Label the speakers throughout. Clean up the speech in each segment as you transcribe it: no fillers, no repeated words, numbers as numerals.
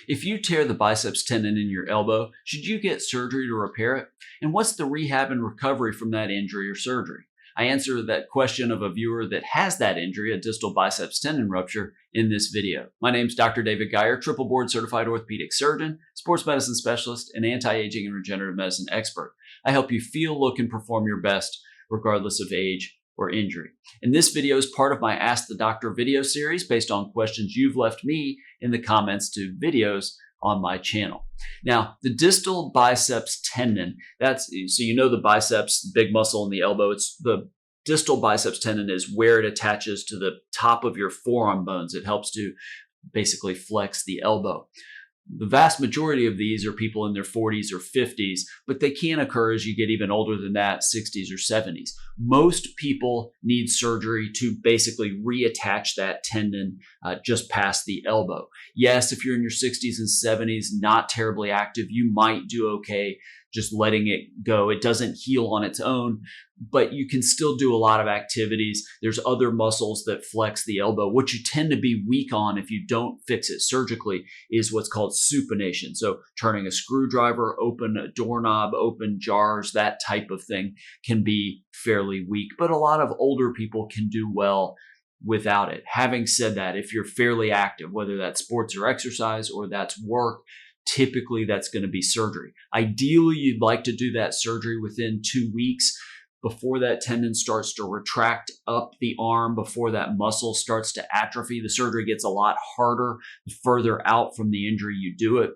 Speaker 1: If you tear the biceps tendon in your elbow, should you get surgery to repair it? And what's the rehab and recovery from that injury or surgery? I answer that question of a viewer that has that injury, a distal biceps tendon rupture, in this video. My name is Dr. David Geier, triple board certified orthopedic surgeon, sports medicine specialist, and anti-aging and regenerative medicine expert. I help you feel, look, and perform your best regardless of age or injury. And this video is part of my Ask the Doctor video series based on questions you've left me in the comments to videos on my channel. Now, the distal biceps tendon, so you know the biceps, big muscle in the elbow, it's the distal biceps tendon is where it attaches to the top of your forearm bones. It helps to basically flex the elbow. The vast majority of these are people in their 40s or 50s, but they can occur as you get even older than that, 60s or 70s. Most people need surgery to basically reattach that tendon just past the elbow. Yes, if you're in your 60s and 70s, not terribly active, you might do okay just letting it go. It doesn't heal on its own, but you can still do a lot of activities. There's other muscles that flex the elbow. What you tend to be weak on if you don't fix it surgically is what's called supination. So turning a screwdriver, open a doorknob, open jars, that type of thing can be fairly weak, but a lot of older people can do well without it. Having said that, if you're fairly active, whether that's sports or exercise or that's work, typically that's going to be surgery. Ideally, you'd like to do that surgery within 2 weeks before that tendon starts to retract up the arm, before that muscle starts to atrophy. The surgery gets a lot harder the further out from the injury you do it.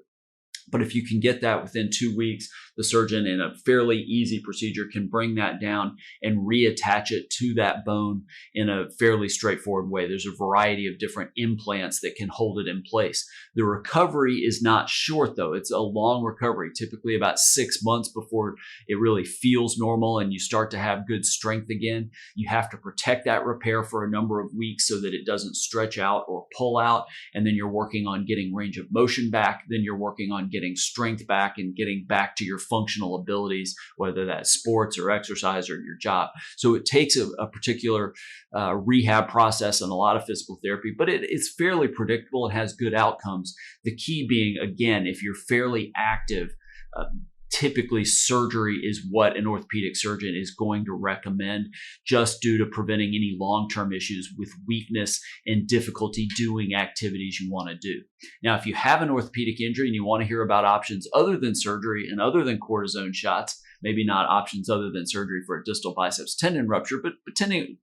Speaker 1: But if you can get that within 2 weeks, the surgeon in a fairly easy procedure can bring that down and reattach it to that bone in a fairly straightforward way. There's a variety of different implants that can hold it in place. The recovery is not short though. It's a long recovery, typically about 6 months before it really feels normal and you start to have good strength again. You have to protect that repair for a number of weeks so that it doesn't stretch out or pull out. And then you're working on getting range of motion back. Then you're working on getting strength back and getting back to your functional abilities, whether that's sports or exercise or your job. So it takes a particular rehab process and a lot of physical therapy, but it's fairly predictable. It has good outcomes. The key being, again, if you're fairly active, typically surgery is what an orthopedic surgeon is going to recommend just due to preventing any long-term issues with weakness and difficulty doing activities you want to do. Now, if you have an orthopedic injury and you want to hear about options other than surgery and other than cortisone shots, maybe not options other than surgery for a distal biceps tendon rupture, but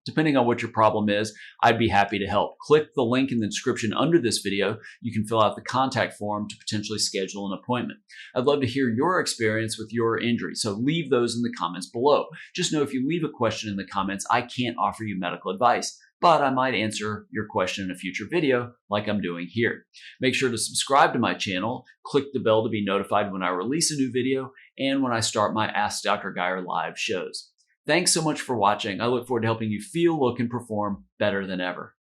Speaker 1: depending on what your problem is, I'd be happy to help. Click the link in the description under this video. You can fill out the contact form to potentially schedule an appointment. I'd love to hear your experience with your injury, so leave those in the comments below. Just know if you leave a question in the comments, I can't offer you medical advice, but I might answer your question in a future video like I'm doing here. Make sure to subscribe to my channel, click the bell to be notified when I release a new video and when I start my Ask Dr. Geier live shows. Thanks so much for watching. I look forward to helping you feel, look, and perform better than ever.